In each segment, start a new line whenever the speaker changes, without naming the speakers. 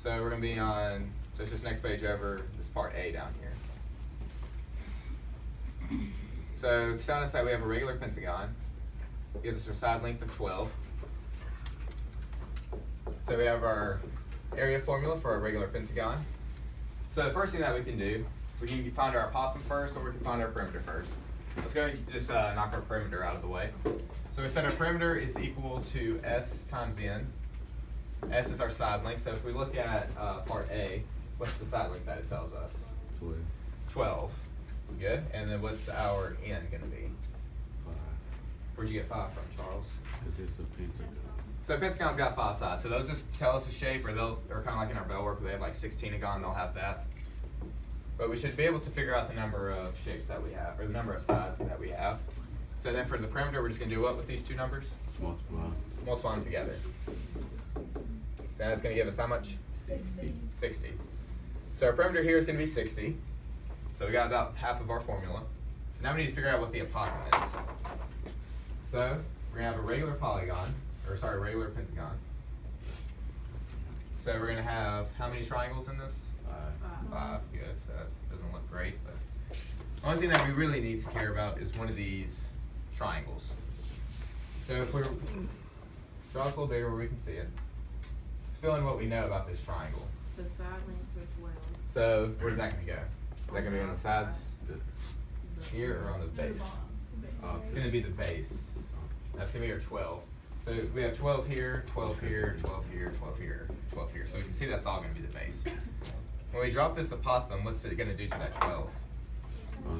So we're going to be on, so it's just next page over, this part A down here. So it's telling us that we have a regular pentagon. It gives us our side length of 12. So we have our area formula for our regular pentagon. So the first thing that we can do, we can find our apothem first, or we can find our perimeter first. Let's go and just knock our perimeter out of the way. So we said our perimeter is equal to S times N. S is our side length. So if we look at part A, what's the side length that it tells us? 12. Good. And then what's our N going to be?
5.
Where'd you get 5 from, Charles?
It's a pentagon.
So a pentagon's got 5 sides. So they'll just tell us a shape, or kind of like in our bell work where they have like 16 they'll have that. But we should be able to figure out the number of shapes that we have, or the number of sides that we have. So then for the perimeter, we're just going to do what with these two numbers?
Multiply.
Multiply them together. So that's going to give us how much?
60.
60. So our perimeter here is going to be 60. So we got about half of our formula. So now we need to figure out what the apothem is. So we're going to have a regular polygon, regular pentagon. So we're going to have how many triangles in this? 5. Good. So that doesn't look great, but the only thing that we really need to care about is one of these triangles. So if we're draw this a little bigger where we can see it. Let's fill in what we know about this triangle.
The side lengths are 12.
So where's that going to go? Is that going to be on the sides here or on the base? It's going to be the base. That's going to be our 12. So we have 12 here, 12 here, 12 here, 12 here, 12 here. So we can see that's all going to be the base. When we drop this apothem, what's it going to do to that 12?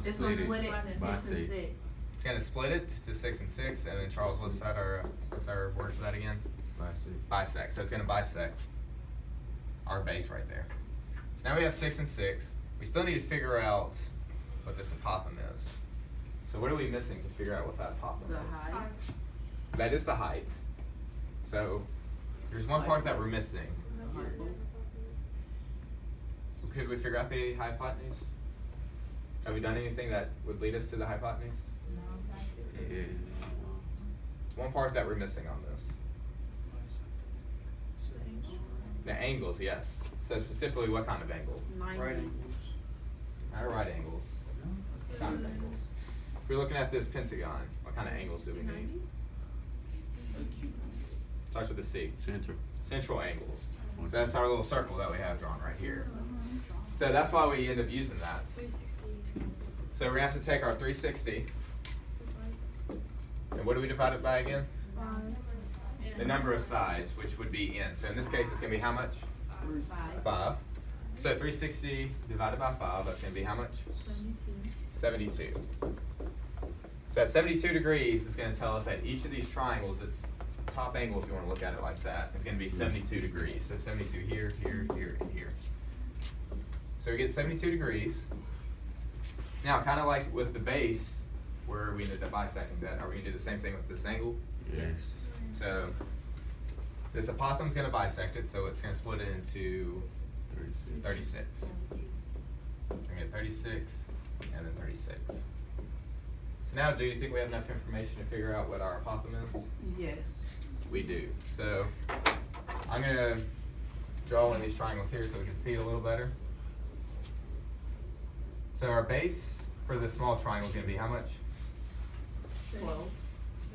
It's going to split it to 6
by
and
6.
6.
It's going to split it to 6 and 6. And then Charles, what's our word for that again? Bisect. So it's going to bisect our base right there. So now we have 6 and 6. We still need to figure out what this apothem is. So what are we missing to figure out what that apothem
The
is?
height.
That is the height. So there's one part that we're missing. Could we figure out the hypotenuse? Have we done anything that would lead us to the hypotenuse?
Yeah.
It's one part that we're missing on this. The angles, yes. So specifically, what kind of angle?
90.
Not right angles. What kind of angles? If we're looking at this pentagon, what kind of angles do we need? Starts with a C.
Center.
Central angles. So that's our little circle that we have drawn right here. So that's why we end up using that.
360.
So we're going to have to take our 360. And what do we divide it by again?
5.
The number of sides, which would be n. So in this case, it's going to be how much? 5. So 360 divided by 5, that's going to be how much? 72. So at 72 degrees, it's going to tell us that each of these triangles, its top angle, if you want to look at it like that, is going to be 72 degrees. So 72 here, here, here, and here. So we get 72 degrees. Now, kind of like with the base, where we ended up bisecting that, are we going to do the same thing with this angle?
Yes.
So this apothem is going to bisect it, so it's going to split it into 36. We're going to get 36 and then 36. So now, do you think we have enough information to figure out what our apothem is?
Yes.
We do. So I'm going to draw one of these triangles here so we can see it a little better. So our base for this small triangle is going to be how much?
12.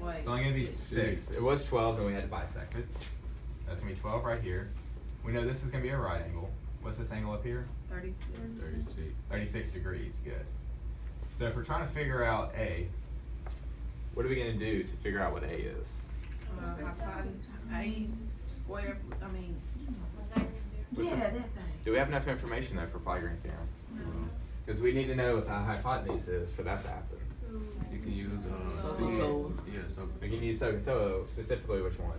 Wait.
It's only going to be 6. It was 12, then we had to bisect it. That's going to be 12 right here. We know this is going to be a right angle. What's this angle up here?
36.
36.
36 degrees. Good. So if we're trying to figure out A, what are we going to do to figure out what A is?
Hypotenuse. A square. Yeah, that thing.
Do we have enough information though for Pythagorean theorem? Because we need to know what the hypotenuse is for that to happen.
You can use
SOHCAHTOA.
Yeah, so
We can use SOHCAHTOA, specifically which one?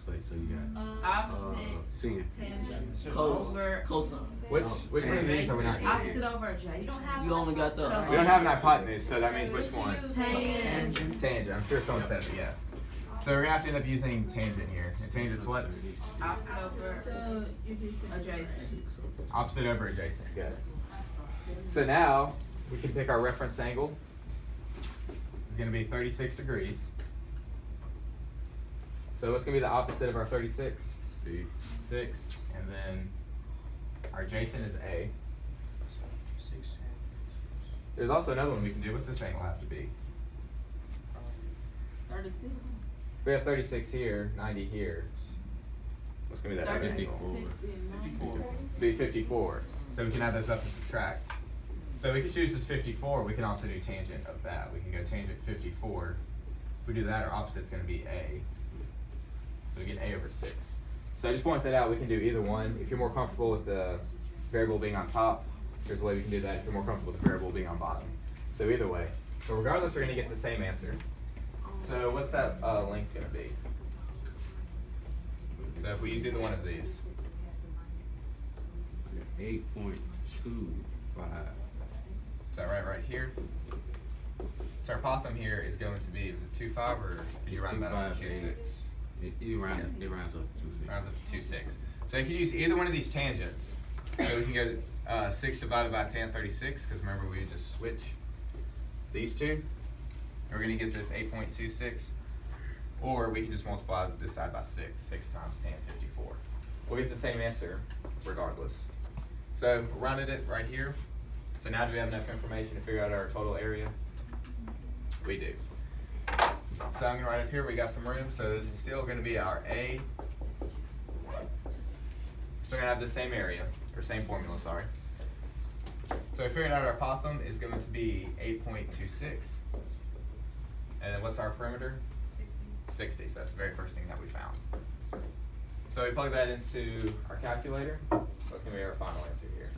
so you got
Opposite.
sin.
Tangent. Over.
Cosine.
Which one of these are we not using?
Opposite over adjacent.
You don't have
You only got the.
We don't have an hypotenuse, so that means which one?
Tangent.
Tangent. I'm sure someone said it, yes. So we're going to have to end up using tangent here. And tangent's what?
Opposite over adjacent.
Opposite over adjacent. Good. So now we can pick our reference angle. It's going to be 36 degrees. So what's going to be the opposite of our 36?
6.
6, and then our adjacent is A. There's also another one we can do. What's this angle have to be?
36.
We have 36 here, 90 here. What's gonna be that other
30,
angle?
60, and 90.
Be 54. So we can add those up and subtract. So we can choose this 54. We can also do tangent of that. We can go tangent 54. If we do that, our opposite's gonna be A. So we get A over 6. So I just point that out. We can do either one. If you're more comfortable with the variable being on top, there's a way we can do that. If you're more comfortable with the variable being on bottom. So either way. So regardless, we're gonna get the same answer. So what's that length gonna be? So if we use either one of these.
8.25.
Is that right here? So our Potham here is going to be, was it 2.5 or did you round that up to 2.6?
It rounds up to 2.6.
Rounds up to 2.6. So you can use either one of these tangents. So we can go 6 divided by tan 36, because remember we just switch these two. And we're gonna get this 8.26. Or we can just multiply this side by 6. 6 times tan 54. We'll get the same answer regardless. So rounded it right here. So now do we have enough information to figure out our total area? We do. So I'm gonna write up here, we got some room, so this is still gonna be our A. So we're gonna have the same area, or same formula, sorry. So we figured out our Potham is going to be 8.26. And then what's our perimeter? 60, so that's the very first thing that we found. So we plug that into our calculator. What's gonna be our final answer here?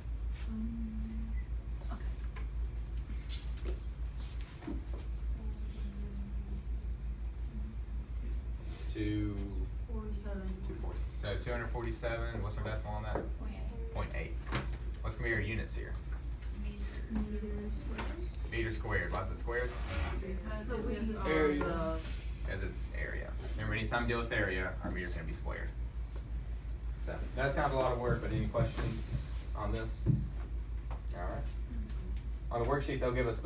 Okay.
Two,
47.
247, what's our decimal on that? 0.8. What's gonna be our units here? Meter squared, why is it squared?
Because this is
Area.
the
Because it's area. Remember, anytime you deal with area, our meter's gonna be squared. So, that's kind of a lot of work, but any questions on this? Alright. On the worksheet, they'll give us both